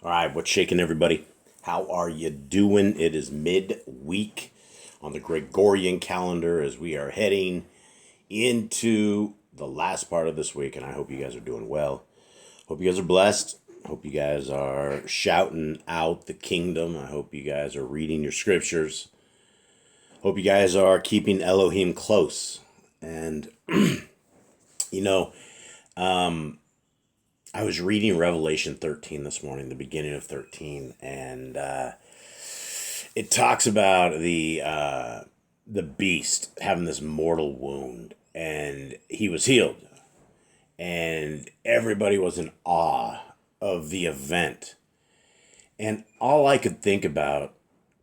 All right, what's shaking, everybody? How are you doing? It is midweek on the Gregorian calendar as we are heading into the last part of this week, and I hope you guys are doing well. Hope you guys are blessed. Hope you guys are shouting out the kingdom. I hope you guys are reading your scriptures. Hope you guys are keeping Elohim close. And, you know, I was reading Revelation 13 this morning, the beginning of 13, and it talks about the beast having this mortal wound, and he was healed, and everybody was in awe of the event. And all I could think about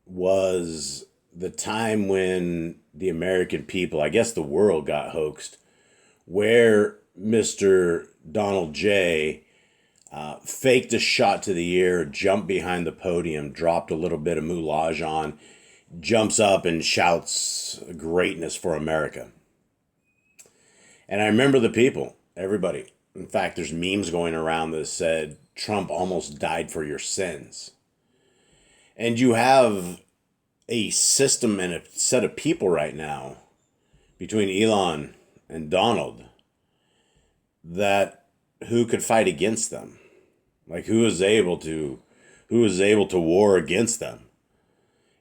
was the time when the American people, I guess the world, got hoaxed, where Mr. Donald J. Faked a shot to the ear, jumped behind the podium, dropped a little bit of moulage on, jumps up and shouts greatness for America. And I remember the people, everybody. In fact, there's memes going around that said, Trump almost died for your sins. And you have a system and a set of people right now between Elon and Donald that who could fight against them? Like who is able to war against them?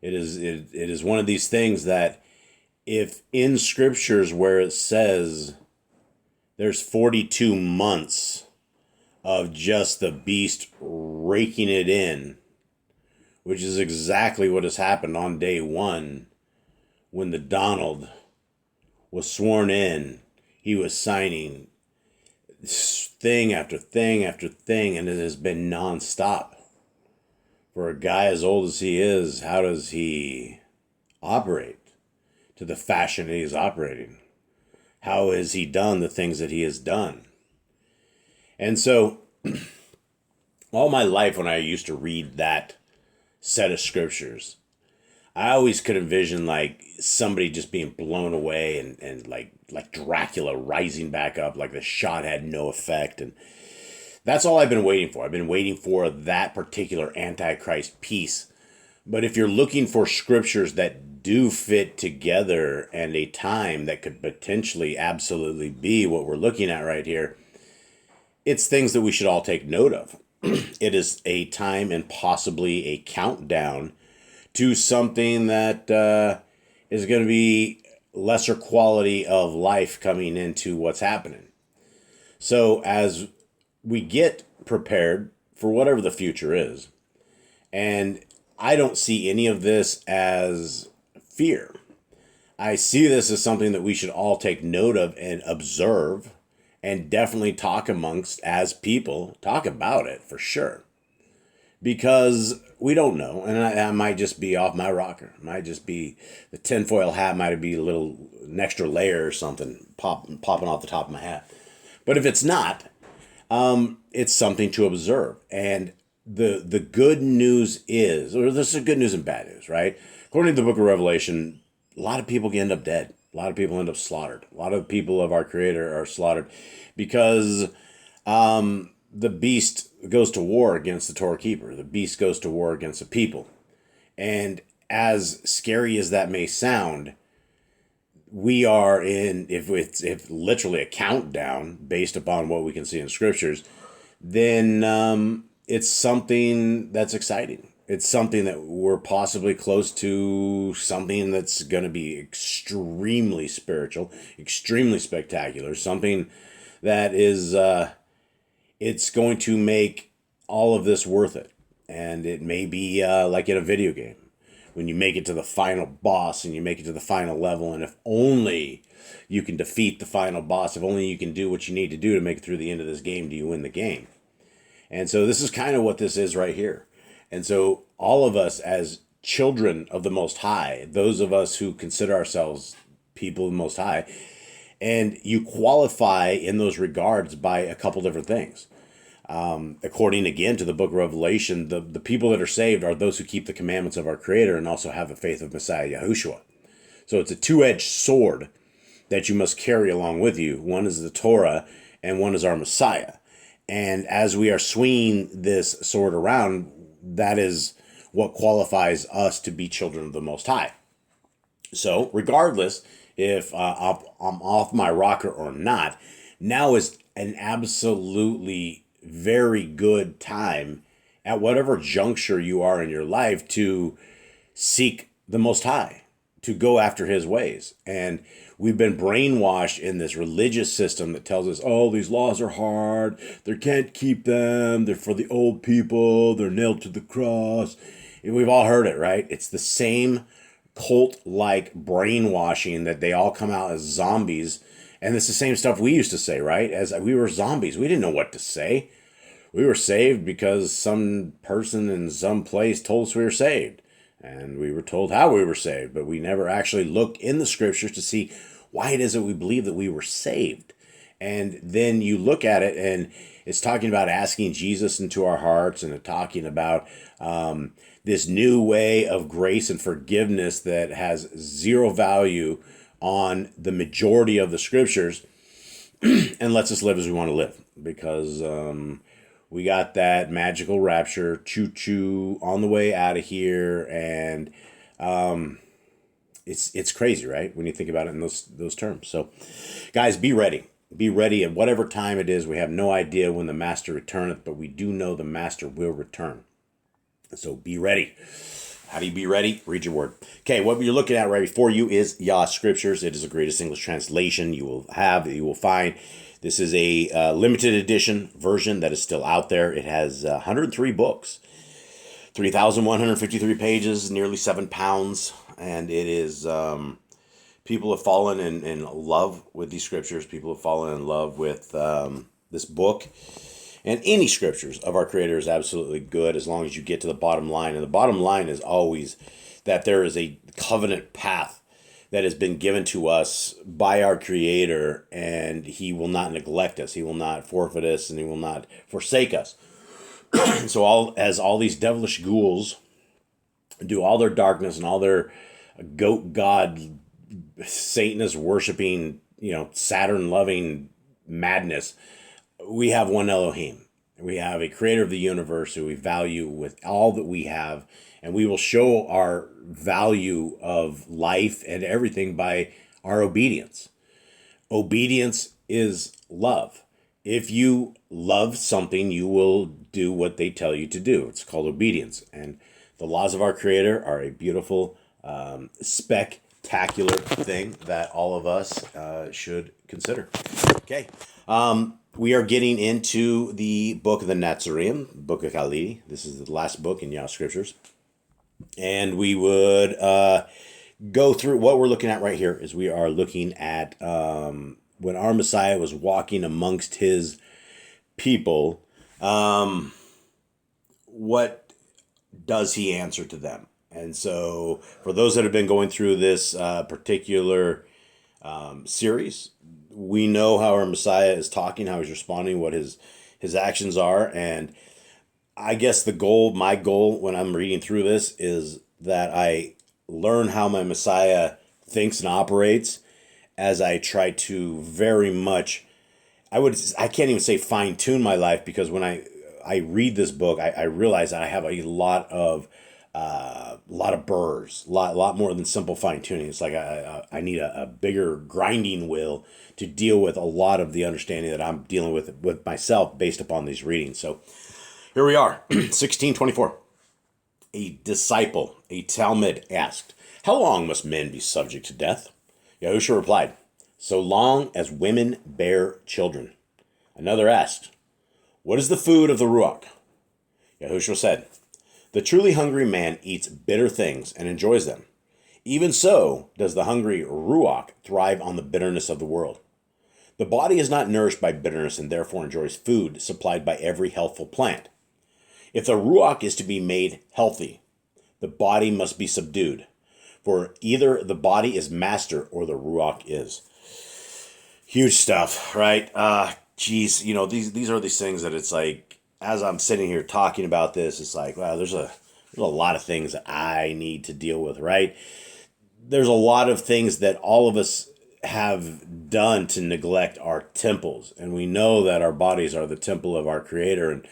It is one of these things that if in scriptures where it says there's 42 months of just the beast raking it in, which is exactly what has happened on day one when the Donald was sworn in, he was signing thing after thing after thing, and it has been nonstop. For a guy as old as he is, how does he operate to the fashion that he's operating? How has he done the things that he has done? And so, all my life when I used to read that set of scriptures, I always could envision like somebody just being blown away and like Dracula rising back up, like the shot had no effect. And that's all I've been waiting for. I've been waiting for that particular Antichrist piece. But if you're looking for scriptures that do fit together and a time that could potentially absolutely be what we're looking at right here, it's things that we should all take note of. It is a time and possibly a countdown to something that is going to be lesser quality of life coming into what's happening. So as we get prepared for whatever the future is, and I don't see any of this as fear. I see this as something that we should all take note of and observe and definitely talk amongst as people, talk about it for sure. Because we don't know, and I might just be off my rocker. It might just be the tinfoil hat might be an extra layer or something popping off the top of my hat. But if it's not, it's something to observe. And the good news is, or this is good news and bad news, right? According to the book of Revelation, a lot of people end up dead. A lot of people end up slaughtered. A lot of people of our Creator are slaughtered because the beast goes to war against the Torah keeper. The beast goes to war against the people. And as scary as that may sound, we are if literally a countdown based upon what we can see in scriptures, then it's something that's exciting. It's something that we're possibly close to something that's going to be extremely spiritual, extremely spectacular, something that is... it's going to make all of this worth it. And it may be like in a video game. When you make it to the final boss and you make it to the final level, and if only you can defeat the final boss, if only you can do what you need to do to make it through the end of this game, do you win the game? And so this is kind of what this is right here. And so all of us as children of the Most High, those of us who consider ourselves people of the Most High, and you qualify in those regards by a couple different things. According again to the book of Revelation, the people that are saved are those who keep the commandments of our Creator and also have the faith of Messiah Yahushua. So it's a two-edged sword that you must carry along with you. One is the Torah and one is our Messiah. And as we are swinging this sword around, that is what qualifies us to be children of the Most High. So regardless if I'm off my rocker or not, now is an absolutely very good time at whatever juncture you are in your life to seek the Most High, to go after his ways. And we've been brainwashed in this religious system that tells us, oh, these laws are hard, they can't keep them, they're for the old people, they're nailed to the cross. And we've all heard it, right? It's the same cult-like brainwashing that they all come out as zombies. And it's the same stuff we used to say, right? As we were zombies, we didn't know what to say. We were saved because some person in some place told us we were saved. And we were told how we were saved, but we never actually looked in the scriptures to see why it is that we believe that we were saved. And then you look at it, and it's talking about asking Jesus into our hearts, and talking about this new way of grace and forgiveness that has zero value on the majority of the scriptures and lets us live as we want to live. Because we got that magical rapture, choo-choo, on the way out of here, and it's crazy, right? When you think about it in those terms. So, guys, be ready. Be ready at whatever time it is. We have no idea when the Master returneth, but we do know the Master will return. So be ready. How do you be ready? Read your word. Okay, what you're looking at right before you is Yah Scriptures. It is the greatest English translation you will find. This is a limited edition version that is still out there. It has 103 books, 3,153 pages, nearly 7 pounds. And it is, people have fallen in love with these scriptures. People have fallen in love with this book. And any scriptures of our Creator is absolutely good as long as you get to the bottom line. And the bottom line is always that there is a covenant path that has been given to us by our Creator, and he will not neglect us. He will not forfeit us, and he will not forsake us. So all these devilish ghouls do all their darkness and all their goat god, Satanist worshiping, Saturn loving madness, we have one Elohim. We have a creator of the universe who we value with all that we have, and we will show our value of life and everything by our obedience. Obedience is love. If you love something, you will do what they tell you to do. It's called obedience. And the laws of our Creator are a beautiful, spectacular thing that all of us should consider. Okay. We are getting into the book of the Nazarene, book of Khalidi. This is the last book in Yah Scriptures. And we would go through what we're looking at right here is we are looking at when our Messiah was walking amongst his people, what does he answer to them? And so for those that have been going through this particular series, we know how our Messiah is talking, how he's responding, what his actions are. And I guess my goal when I'm reading through this is that I learn how my Messiah thinks and operates as I try to very much, I can't even say fine tune my life, because when I read this book, I realize that I have a lot of burrs, lot more than simple fine tuning. It's like I need a bigger grinding wheel to deal with a lot of the understanding that I'm dealing with myself based upon these readings. So here we are, 1624. A disciple, a Talmud, asked, "How long must men be subject to death?" Yahushua replied, "So long as women bear children." Another asked, "What is the food of the Ruach?" Yahushua said, "The truly hungry man eats bitter things and enjoys them. Even so does the hungry Ruach thrive on the bitterness of the world. The body is not nourished by bitterness and therefore enjoys food supplied by every healthful plant. If the Ruach is to be made healthy, the body must be subdued, for either the body is master or the Ruach is." Huge stuff, right? These are these things that it's like, as I'm sitting here talking about this, it's like, wow, there's a lot of things that I need to deal with, right? There's a lot of things that all of us have done to neglect our temples. And we know that our bodies are the temple of our Creator. And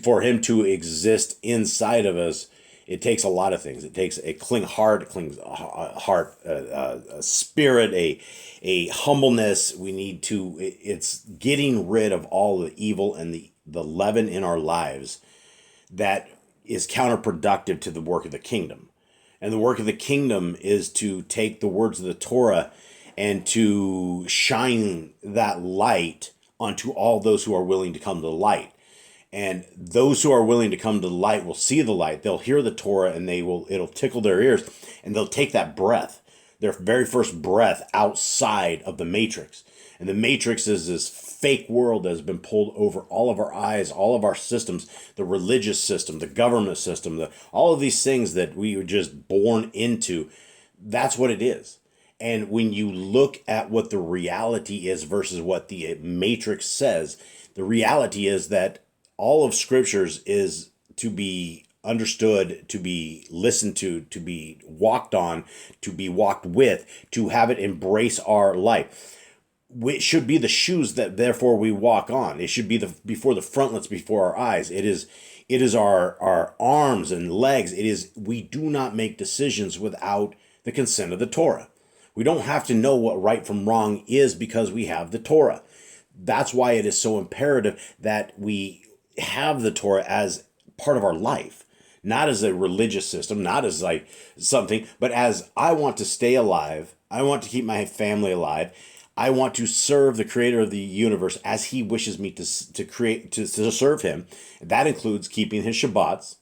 for Him to exist inside of us, it takes a lot of things. It takes a clean heart, a spirit, a humbleness. We need to. It's getting rid of all the evil and the leaven in our lives that is counterproductive to the work of the kingdom. And the work of the kingdom is to take the words of the Torah and to shine that light onto all those who are willing to come to the light. And those who are willing to come to the light will see the light. They'll hear the Torah and it'll tickle their ears, and they'll take that breath, their very first breath, outside of the matrix. And the matrix is this fake world that has been pulled over all of our eyes, all of our systems, the religious system, the government system, all of these things that we were just born into. That's what it is. And when you look at what the reality is versus what the matrix says, the reality is that all of Scriptures is to be understood, to be listened to be walked on, to be walked with, to have it embrace our life. It should be the shoes that therefore we walk on. It should be before the frontlets, before our eyes. It is our arms and legs. We do not make decisions without the consent of the Torah. We don't have to know what right from wrong is because we have the Torah. That's why it is so imperative that we have the Torah as part of our life, not as a religious system, not as like something, but as I want to stay alive. I want to keep my family alive. I want to serve the Creator of the universe as He wishes me to serve Him. That includes keeping His Shabbats,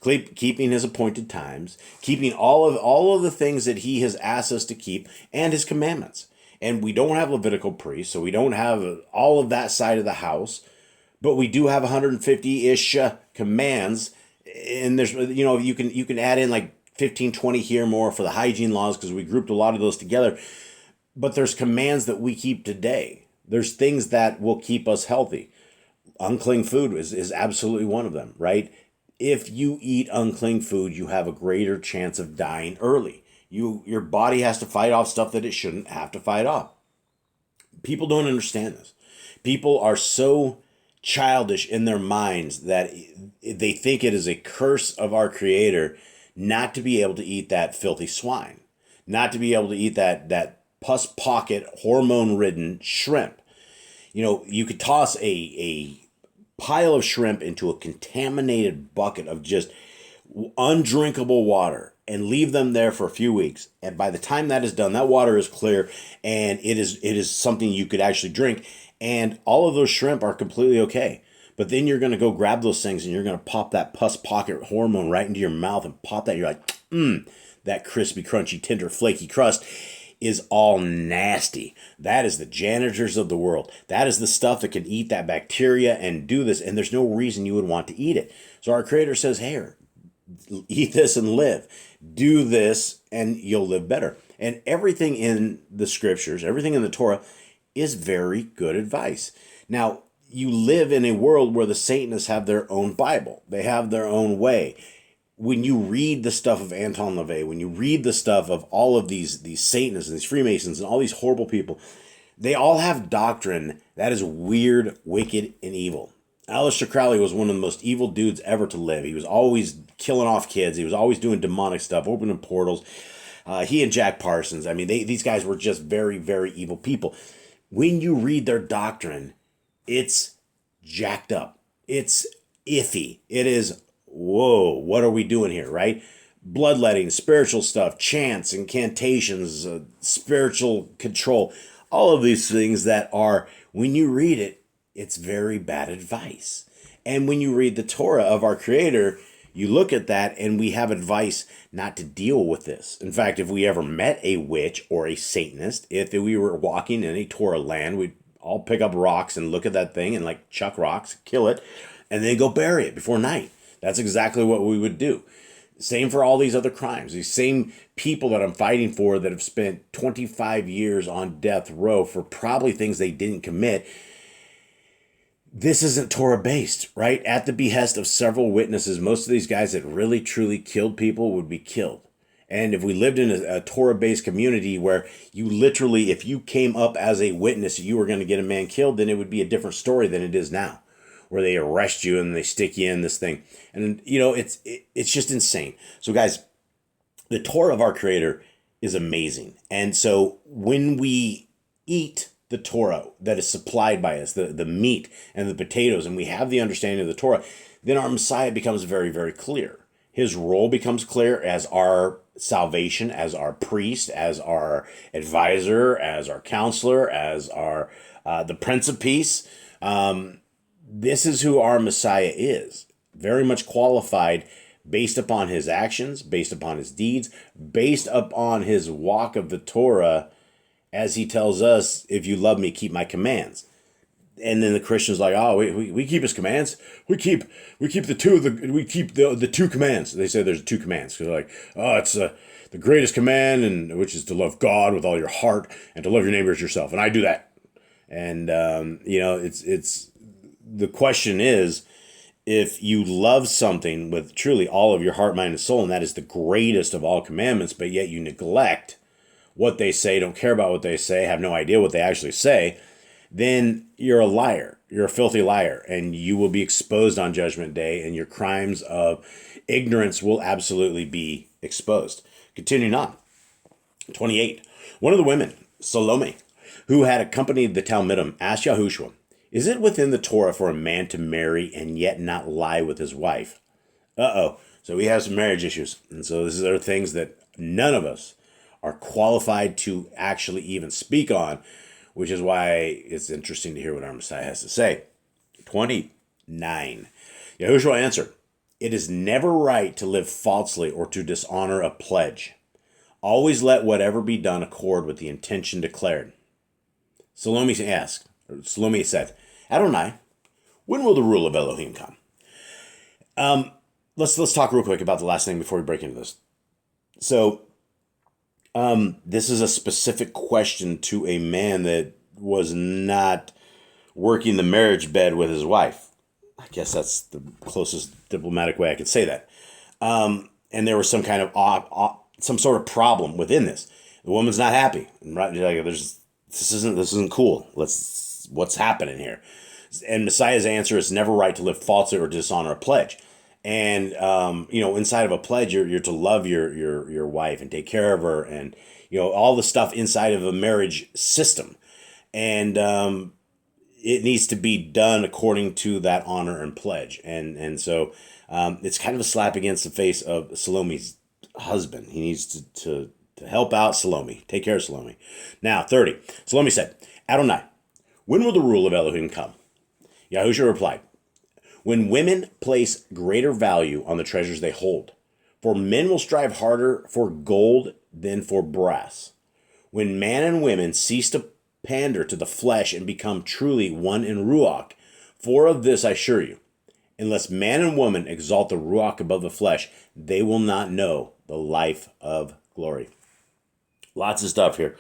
keeping His appointed times, keeping all of the things that He has asked us to keep, and His commandments. And we don't have Levitical priests, so we don't have all of that side of the house, but we do have 150-ish commands. And there's, you can add in like 15, 20 here more for the hygiene laws because we grouped a lot of those together. But there's commands that we keep today. There's things that will keep us healthy. Unclean food is absolutely one of them, right? If you eat unclean food, you have a greater chance of dying early. Your body has to fight off stuff that it shouldn't have to fight off. People don't understand this. People are so childish in their minds that they think it is a curse of our Creator not to be able to eat that filthy swine, not to be able to eat that pus pocket, hormone-ridden shrimp. You could toss a pile of shrimp into a contaminated bucket of just undrinkable water and leave them there for a few weeks. And by the time that is done, that water is clear and it is something you could actually drink. And all of those shrimp are completely okay. But then you're going to go grab those things and you're going to pop that pus pocket hormone right into your mouth and pop that. You're like, that crispy, crunchy, tender, flaky crust is all nasty. That is the janitors of the world. That is the stuff that can eat that bacteria and do this. And there's no reason you would want to eat it. So our Creator says, hey, eat this and live. Do this and you'll live better. And everything in the Scriptures, everything in the Torah is very good advice. Now, you live in a world where the Satanists have their own Bible. They have their own way. When you read the stuff of Anton LaVey, when you read the stuff of all of these Satanists and these Freemasons and all these horrible people, they all have doctrine that is weird, wicked, and evil. Aleister Crowley was one of the most evil dudes ever to live. He was always killing off kids. He was always doing demonic stuff, opening portals. He and Jack Parsons, these guys were just very, very evil people. When you read their doctrine, it's jacked up. It's iffy. It is, whoa, what are we doing here, right? Bloodletting, spiritual stuff, chants, incantations, spiritual control, all of these things that are, when you read it, it's very bad advice. And when you read the Torah of our Creator, you look at that and we have advice not to deal with this. In fact, if we ever met a witch or a Satanist, if we were walking in a Torah land, we'd all pick up rocks and look at that thing and like chuck rocks, kill it, and then go bury it before night. That's exactly what we would do. Same for all these other crimes. These same people that I'm fighting for that have spent 25 years on death row for probably things they didn't commit. This isn't Torah based, right? At the behest of several witnesses, most of these guys that really truly killed people would be killed. And if we lived in a Torah-based community where you literally, if you came up as a witness, you were going to get a man killed, then it would be a different story than it is now, where they arrest you and they stick you in this thing. And, it's just insane. So, guys, the Torah of our Creator is amazing. And so when we eat the Torah that is supplied by us, the meat and the potatoes, and we have the understanding of the Torah, then our Messiah becomes very, very clear. His role becomes clear as our salvation, as our priest, as our advisor, as our counselor, as our the Prince of Peace. This is who our Messiah is. Very much qualified based upon his actions, based upon his deeds, based upon his walk of the Torah, as he tells us, if you love me, keep my commands. And then the Christians like, oh, we keep his commands. We keep the two commands. They say there's two commands because like, oh, it's the greatest command, and which is to love God with all your heart and to love your neighbor as yourself. And I do that. And it's the question is, if you love something with truly all of your heart, mind, and soul, and that is the greatest of all commandments, but yet you neglect what they say, don't care about what they say, have no idea what they actually say, then you're a liar. You're a filthy liar, and you will be exposed on Judgment Day, and your crimes of ignorance will absolutely be exposed. Continuing on. 28. One of the women, Salome, who had accompanied the Talmudim, asked Yahushua, is it within the Torah for a man to marry and yet not lie with his wife? So we have some marriage issues. And so these are things that none of us are qualified to actually even speak on, which is why it's interesting to hear what our Messiah has to say. 29. Yahushua answered, it is never right to live falsely or to dishonor a pledge. Always let whatever be done accord with the intention declared. Salome said, Adonai, when will the rule of Elohim come? Let's talk real quick about the last thing before we break into this. So, this is a specific question to a man that was not working the marriage bed with his wife. I guess that's the closest diplomatic way I could say that. And there was some kind of some sort of problem within this. The woman's not happy. Right? Like, this isn't cool. What's happening here? And Messiah's answer is never right to live falsely or dishonor a pledge. And, inside of a pledge, you're to love your wife and take care of her and, all the stuff inside of a marriage system. And it needs to be done according to that honor and pledge. And so it's kind of a slap against the face of Salome's husband. He needs to help out Salome, take care of Salome. Now, 30. Salome said, Adonai, when will the rule of Elohim come? Yahushua replied, when women place greater value on the treasures they hold, for men will strive harder for gold than for brass. When man and women cease to pander to the flesh and become truly one in Ruach, for of this I assure you, unless man and woman exalt the Ruach above the flesh, they will not know the life of glory. Lots of stuff here.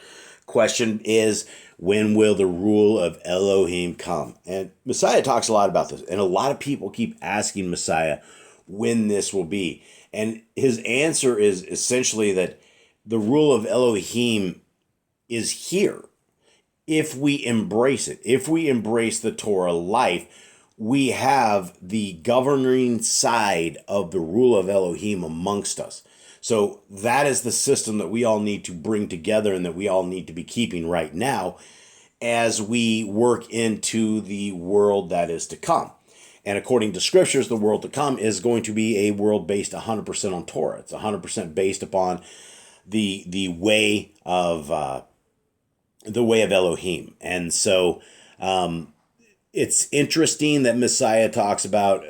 Question is, when will the rule of Elohim come? And Messiah talks a lot about this. And a lot of people keep asking Messiah when this will be. And his answer is essentially that the rule of Elohim is here. If we embrace it, if we embrace the Torah life, we have the governing side of the rule of Elohim amongst us. So that is the system that we all need to bring together and that we all need to be keeping right now as we work into the world that is to come. And according to scriptures, the world to come is going to be a world based 100% on Torah. It's 100% based upon the way of Elohim. And so it's interesting that Messiah talks about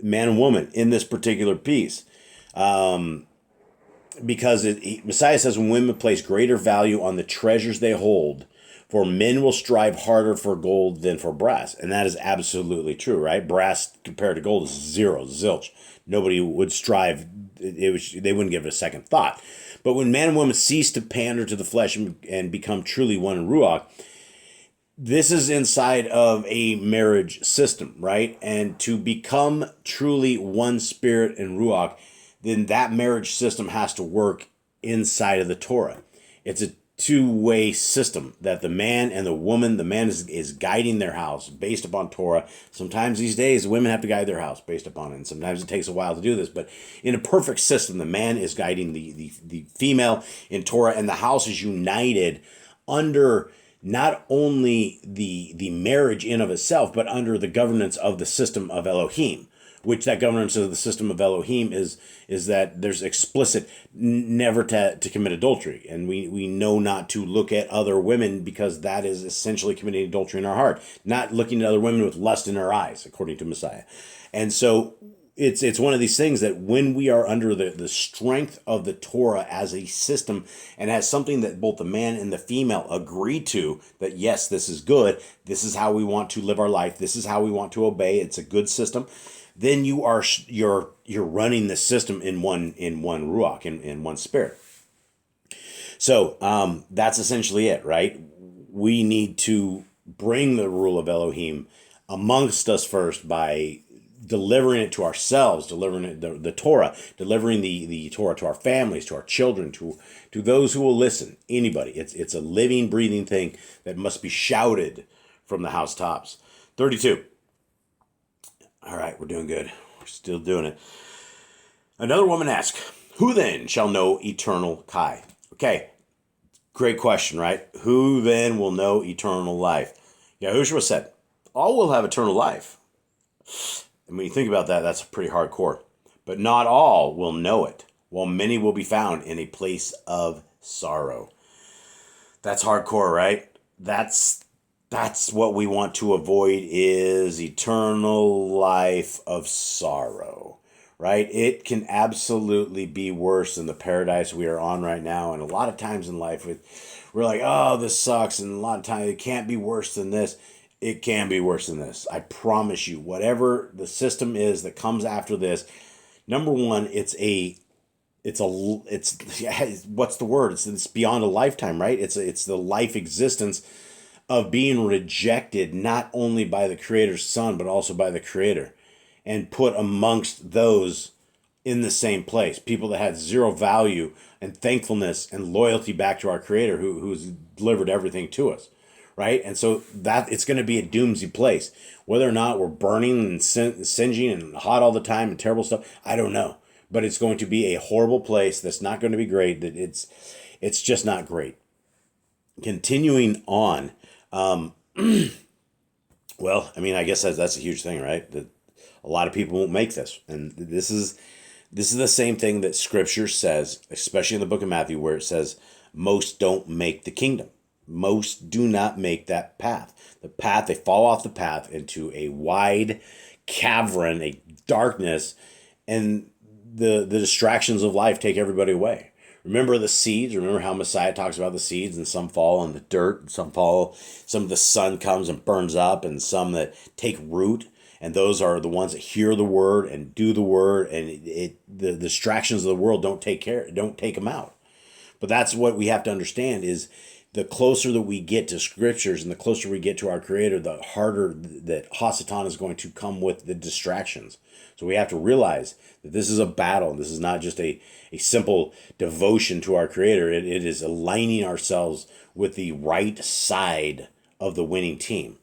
man and woman in this particular piece. Because Messiah says when women place greater value on the treasures they hold, for men will strive harder for gold than for brass. And that is absolutely true, right? Brass compared to gold is zero, zilch. Nobody would strive. They wouldn't give it a second thought. But when man and woman cease to pander to the flesh and become truly one in Ruach, this is inside of a marriage system, right? And to become truly one spirit in Ruach, then that marriage system has to work inside of the Torah. It's a two-way system that the man and the woman, the man is guiding their house based upon Torah. Sometimes these days, women have to guide their house based upon it, and sometimes it takes a while to do this. But in a perfect system, the man is guiding the female in Torah, and the house is united under not only the marriage in of itself, but under the governance of the system of Elohim, which that governance of the system of Elohim is that there's explicit never to commit adultery. And we know not to look at other women, because that is essentially committing adultery in our heart, not looking at other women with lust in our eyes, according to Messiah. And so it's one of these things that when we are under the strength of the Torah as a system, and as something that both the man and the female agree to, that yes, this is good, this is how we want to live our life, this is how we want to obey, it's a good system, then you're running the system in one ruach, in one spirit. So that's essentially it, right? We need to bring the rule of Elohim amongst us first by delivering it to ourselves, delivering it, the Torah, delivering the Torah to our families, to our children, to those who will listen, anybody. It's a living, breathing thing that must be shouted from the housetops. 32. All right, we're doing good. We're still doing it. Another woman asked, who then shall know eternal Kai? Okay, great question, right? Who then will know eternal life? Yahushua said, all will have eternal life. And when you think about that, that's pretty hardcore. But not all will know it, while many will be found in a place of sorrow. That's hardcore, right? That's what we want to avoid, is eternal life of sorrow, right? It can absolutely be worse than the paradise we are on right now. And a lot of times in life, we're like, oh, this sucks. And a lot of times it can't be worse than this. It can be worse than this. I promise you, whatever the system is that comes after this, number one, it's what's the word? It's beyond a lifetime, right? It's the life existence of being rejected, not only by the Creator's Son, but also by the Creator, and put amongst those in the same place. People that had zero value and thankfulness and loyalty back to our Creator, who's delivered everything to us. Right? And so that it's going to be a doomsday place. Whether or not we're burning and singeing and hot all the time and terrible stuff, I don't know. But it's going to be a horrible place that's not going to be great. That it's just not great. Continuing on, well, I mean, I guess that's a huge thing, right? That a lot of people won't make this, and this is the same thing that Scripture says, especially in the book of Matthew, where it says most don't make the kingdom. Most do not make that path. The path, they fall off the path into a wide cavern, a darkness, and the distractions of life take everybody away. Remember the seeds. Remember how Messiah talks about the seeds, and some fall in the dirt, and some of the sun comes and burns up, and some that take root. And those are the ones that hear the word and do the word, and the distractions of the world don't take them out. But that's what we have to understand is, the closer that we get to Scriptures and the closer we get to our Creator, the harder that Hasatan is going to come with the distractions. So we have to realize that this is a battle. This is not just a simple devotion to our Creator. It is aligning ourselves with the right side of the winning team.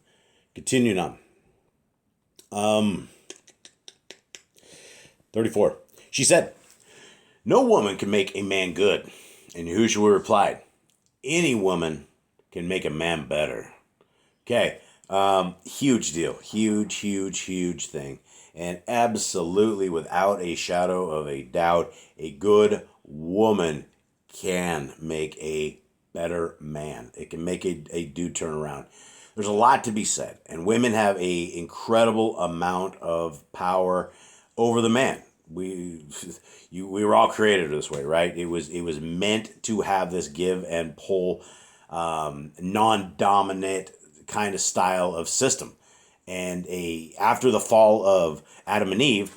Continuing on. 34. She said, no woman can make a man good. And Yahushua replied, any woman can make a man better. Okay, huge deal. Huge thing. And absolutely, without a shadow of a doubt, a good woman can make a better man. It can make a dude turn around. There's a lot to be said. And women have a incredible amount of power over the man. We were all created this way, right? It was meant to have this give and pull, non-dominant kind of style of system. And after the fall of Adam and Eve,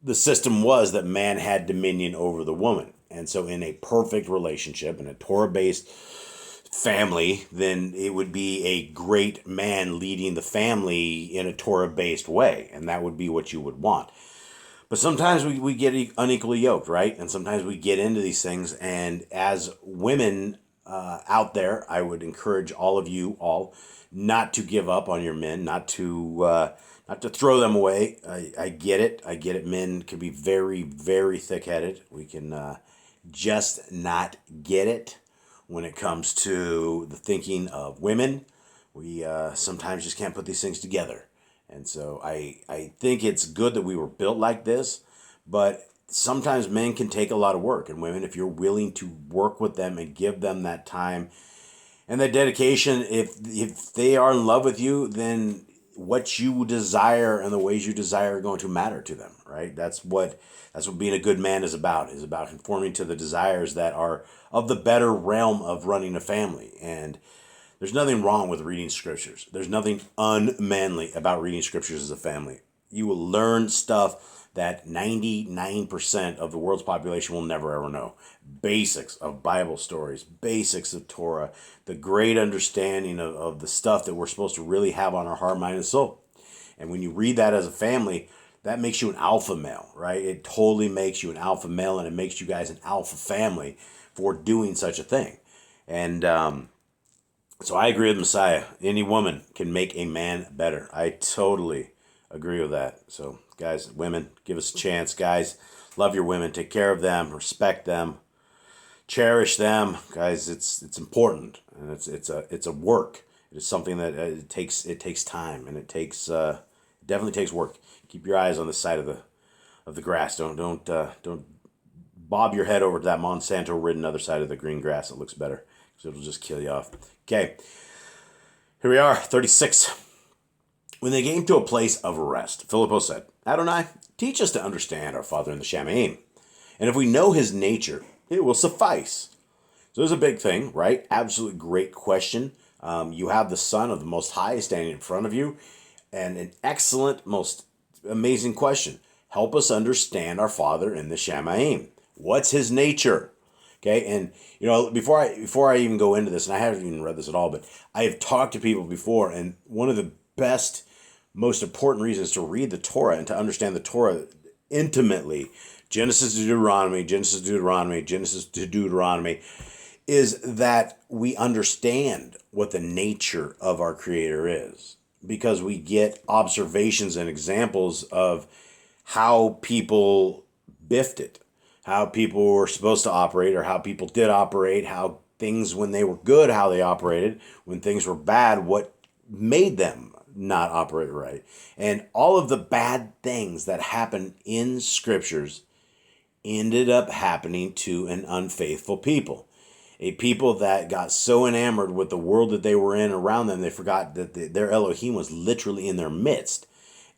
the system was that man had dominion over the woman. And so in a perfect relationship, in a Torah-based family, then it would be a great man leading the family in a Torah-based way. And that would be what you would want. But sometimes we get unequally yoked, right? And sometimes we get into these things. And as women out there, I would encourage all of you all not to give up on your men, not to throw them away. I get it. I get it. Men can be very, very thick-headed. We can just not get it when it comes to the thinking of women. We sometimes just can't put these things together. And so I think it's good that we were built like this, but sometimes men can take a lot of work. And women, if you're willing to work with them and give them that time and that dedication, if they are in love with you, then what you desire and the ways you desire are going to matter to them, right? That's what being a good man is about conforming to the desires that are of the better realm of running a family. And there's nothing wrong with reading scriptures. There's nothing unmanly about reading scriptures as a family. You will learn stuff that 99% of the world's population will never ever know. Basics of Bible stories, basics of Torah, the great understanding of the stuff that we're supposed to really have on our heart, mind, and soul. And when you read that as a family, that makes you an alpha male, right? It totally makes you an alpha male, and it makes you guys an alpha family for doing such a thing. And so I agree with Messiah. Any woman can make a man better. I totally agree with that. So guys, women, give us a chance. Guys, love your women. Take care of them. Respect them. Cherish them. Guys, it's important. And it's a work. It is something that it takes time, and it definitely takes work. Keep your eyes on the side of the grass. Don't bob your head over to that Monsanto-ridden other side of the green grass. It looks better, because it'll just kill you off. Okay, here we are, 36. When they came to a place of rest, Philippo said, Adonai, teach us to understand our Father in the Shamaim. And if we know his nature, it will suffice. So there's a big thing, right? Absolutely great question. You have the Son of the Most High standing in front of you, and an excellent, most amazing question. Help us understand our Father in the Shamaim. What's his nature? Okay, and before I even go into this, and I haven't even read this at all, but I have talked to people before, and one of the best, most important reasons to read the Torah and to understand the Torah intimately, Genesis to Deuteronomy, Genesis to Deuteronomy, Genesis to Deuteronomy, is that we understand what the nature of our Creator is, because we get observations and examples of how people biffed it, how people were supposed to operate, or how people did operate, how things, when they were good, how they operated, when things were bad, what made them not operate right. And all of the bad things that happen in scriptures ended up happening to an unfaithful people. A people that got so enamored with the world that they were in around them, they forgot that their Elohim was literally in their midst.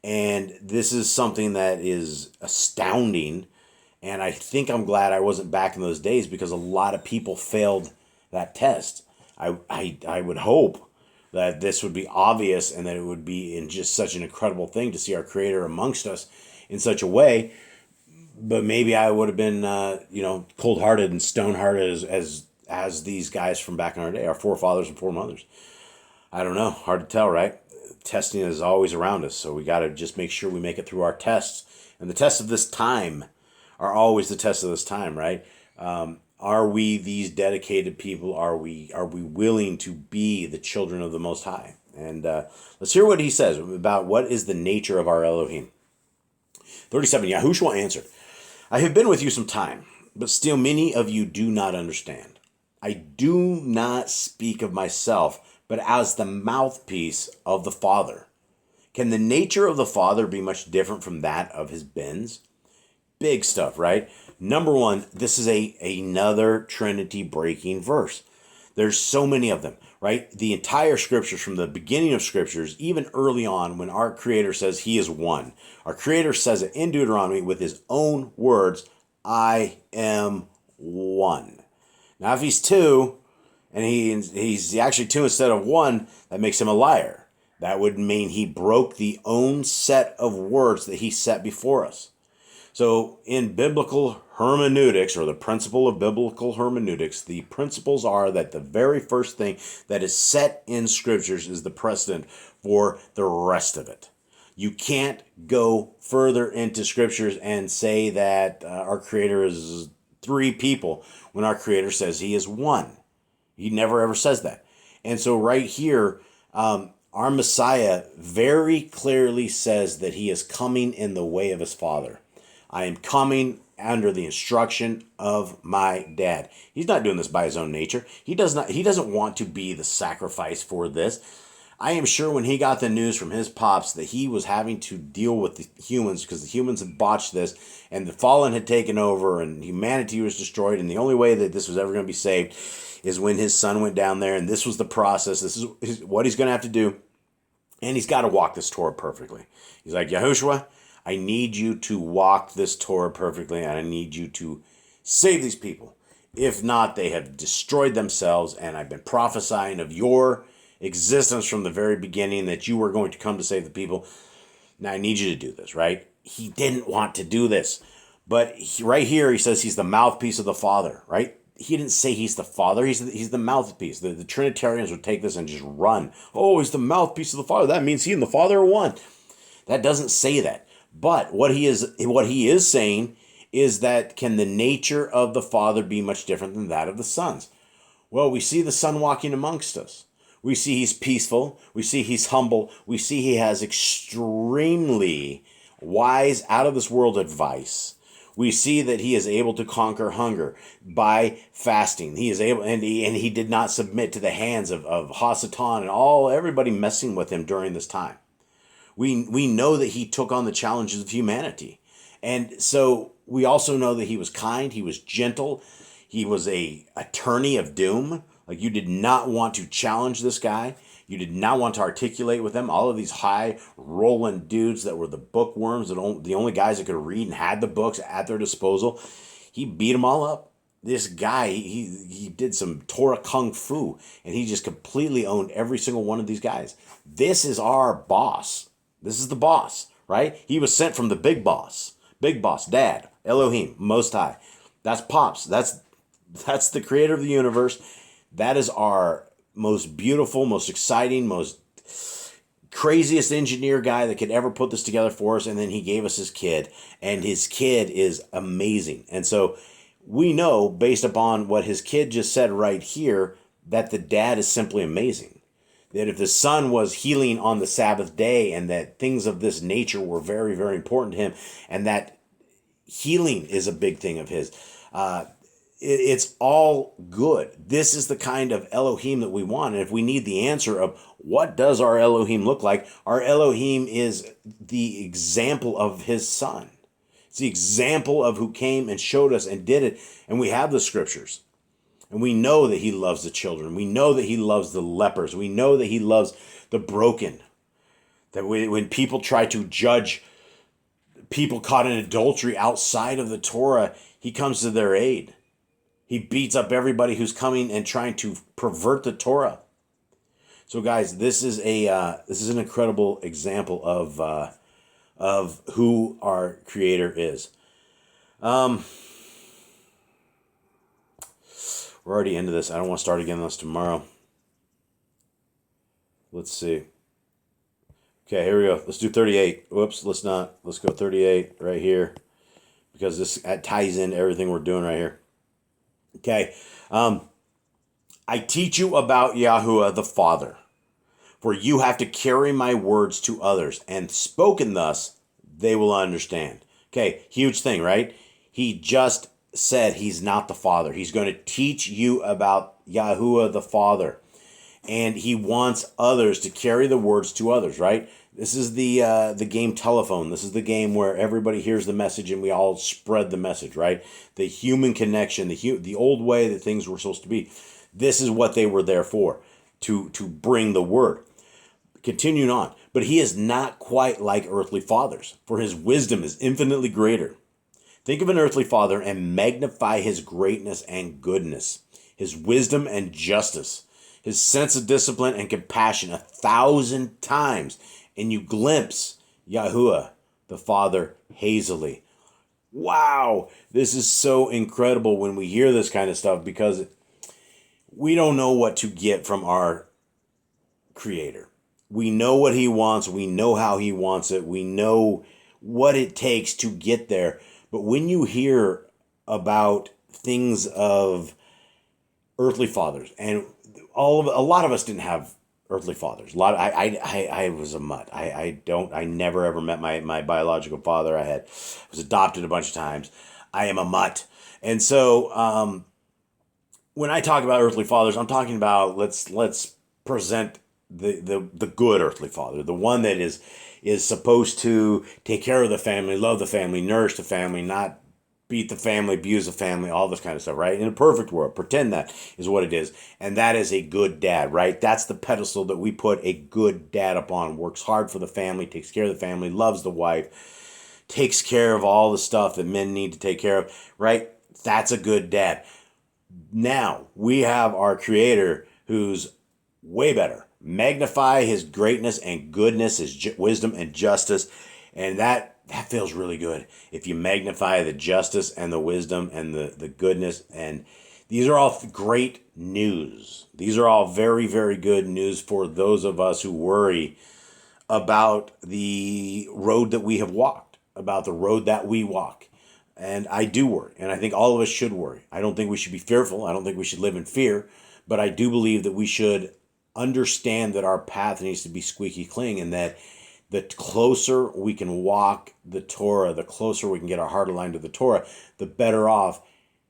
And this is something that is astounding. And I think I'm glad I wasn't back in those days, because a lot of people failed that test. I would hope that this would be obvious, and that it would be in just such an incredible thing to see our Creator amongst us in such a way. But maybe I would have been, cold-hearted and stone-hearted as these guys from back in our day, our forefathers and foremothers. I don't know. Hard to tell, right? Testing is always around us, so we got to just make sure we make it through our tests. And the tests of this time are always the tests of this time, right? Are we these dedicated people? Are we willing to be the children of the Most High? And let's hear what he says about what is the nature of our Elohim. 37, Yahushua answered, I have been with you some time, but still many of you do not understand. I do not speak of myself, but as the mouthpiece of the Father. Can the nature of the Father be much different from that of his bens? Big stuff, right? Number one, this is another Trinity breaking verse. There's so many of them, right? The entire scriptures, from the beginning of scriptures, even early on, when our Creator says he is one, our Creator says it in Deuteronomy with his own words, I am one. Now, if he's two, and he's actually two instead of one, that makes him a liar. That would mean he broke the own set of words that he set before us. So in biblical hermeneutics, or the principle of biblical hermeneutics, the principles are that the very first thing that is set in scriptures is the precedent for the rest of it. You can't go further into scriptures and say that our Creator is three people when our Creator says he is one. He never ever says that. And so right here, our Messiah very clearly says that he is coming in the way of his Father. I am coming under the instruction of my dad. He's not doing this by his own nature. He doesn't want to be the sacrifice for this. I am sure when he got the news from his pops that he was having to deal with the humans because the humans had botched this and the fallen had taken over and humanity was destroyed, and the only way that this was ever going to be saved is when his son went down there, and this was the process. This is what he's going to have to do, and he's got to walk this Torah perfectly. He's like, Yahushua, I need you to walk this Torah perfectly, and I need you to save these people. If not, they have destroyed themselves, and I've been prophesying of your existence from the very beginning that you were going to come to save the people. Now I need you to do this, right? He didn't want to do this, but right here he says he's the mouthpiece of the Father, right? He didn't say he's the Father. He's the mouthpiece. The Trinitarians would take this and just run. Oh, he's the mouthpiece of the Father. That means he and the Father are one. That doesn't say that. But what he is saying is that can the nature of the Father be much different than that of the sons? Well, we see the Son walking amongst us. We see he's peaceful. We see he's humble. We see he has extremely wise, out of this world advice. We see that he is able to conquer hunger by fasting. He is able, and he did not submit to the hands of Hasatan and everybody messing with him during this time. We know that he took on the challenges of humanity. And so we also know that he was kind, he was gentle, he was a attorney of doom. Like, you did not want to challenge this guy. You did not want to articulate with him. All of these high rolling dudes that were the bookworms, the only guys that could read and had the books at their disposal. He beat them all up. This guy, he did some Torah kung fu, and he just completely owned every single one of these guys. This is our boss. This is the boss, right? He was sent from the big boss, Dad, Elohim, Most High. That's Pops. That's the creator of the universe. That is our most beautiful, most exciting, most craziest engineer guy that could ever put this together for us. And then he gave us his kid, and his kid is amazing. And so we know, based upon what his kid just said right here, that the dad is simply amazing. That if the son was healing on the Sabbath day and that things of this nature were very, very important to him, and that healing is a big thing of his, it's all good. This is the kind of Elohim that we want. And if we need the answer of what does our Elohim look like, our Elohim is the example of his son. It's the example of who came and showed us and did it. And we have the scriptures. And we know that he loves the children. We know that he loves the lepers. We know that he loves the broken. That when people try to judge people caught in adultery outside of the Torah, he comes to their aid. He beats up everybody who's coming and trying to pervert the Torah. So, guys, this is an incredible example of who our Creator is. We're already into this. I don't want to start again on this tomorrow. Let's see. Okay, here we go. Let's do 38. Whoops, let's not. Let's go 38 right here, because this ties in everything we're doing right here. Okay, I teach you about Yahuwah the Father, for you have to carry my words to others, and spoken thus, they will understand. Okay, huge thing, right? He just said he's not the Father. He's going to teach you about Yahuwah the Father, and he wants others to carry the words to others, right? This is the game telephone. This is the game where everybody hears the message and we all spread the message, right? The human connection, the old way that things were supposed to be. This is what they were there for, to bring the word. Continuing on. But he is not quite like earthly fathers, for his wisdom is infinitely greater. Think of an earthly father and magnify his greatness and goodness, his wisdom and justice, his sense of discipline and compassion 1,000 times. And you glimpse Yahuwah, the Father, hazily. Wow, this is so incredible when we hear this kind of stuff, because we don't know what to get from our Creator. We know what he wants. We know how he wants it. We know what it takes to get there. But when you hear about things of earthly fathers, and a lot of us didn't have earthly fathers. A lot of, I was a mutt. I never ever met my biological father. Was adopted a bunch of times. I am a mutt. And so when I talk about earthly fathers, I'm talking about let's present the good earthly father, the one that is supposed to take care of the family, love the family, nourish the family, not beat the family, abuse the family, all this kind of stuff, right? In a perfect world, pretend that is what it is. And that is a good dad, right? That's the pedestal that we put a good dad upon. Works hard for the family, takes care of the family, loves the wife, takes care of all the stuff that men need to take care of, right? That's a good dad. Now we have our Creator who's way better. Magnify his greatness and goodness, his wisdom and justice. And that feels really good. If you magnify the justice and the wisdom and the goodness. And these are all great news. These are all very, very good news for those of us who worry about the road that we have walked, about the road that we walk. And I do worry. And I think all of us should worry. I don't think we should be fearful. I don't think we should live in fear. But I do believe that we should understand that our path needs to be squeaky clean, and that the closer we can walk the Torah, the closer we can get our heart aligned to the Torah, the better off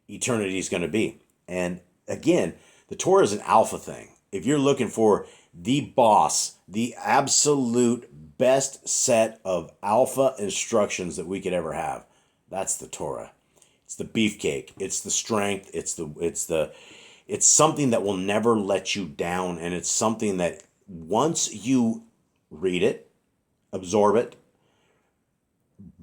eternity is going to be. And again, the Torah is an alpha thing. If you're looking for the boss, the absolute best set of alpha instructions that we could ever have, that's the Torah. It's the beefcake. It's the strength. It's something that will never let you down, and it's something that once you read it, absorb it,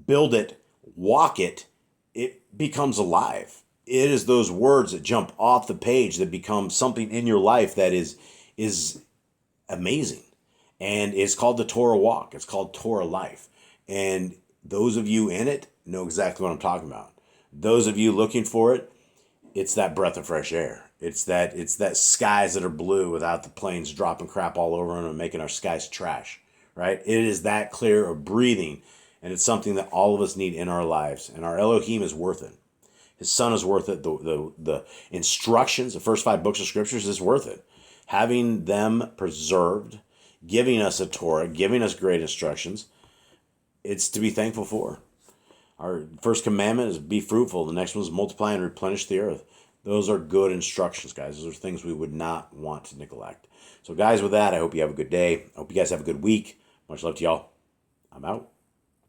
build it, walk it, it becomes alive. It is those words that jump off the page that become something in your life that is amazing. And it's called the Torah walk. It's called Torah life. And those of you in it know exactly what I'm talking about. Those of you looking for it, it's that breath of fresh air. It's that skies that are blue without the planes dropping crap all over them and making our skies trash, right? It is that clear of breathing, and it's something that all of us need in our lives. And our Elohim is worth it. His Son is worth it. The instructions, the first 5 books of Scriptures is worth it. Having them preserved, giving us a Torah, giving us great instructions, it's to be thankful for. Our first commandment is be fruitful. The next one is multiply and replenish the earth. Those are good instructions, guys. Those are things we would not want to neglect. So, guys, with that, I hope you have a good day. I hope you guys have a good week. Much love to y'all. I'm out.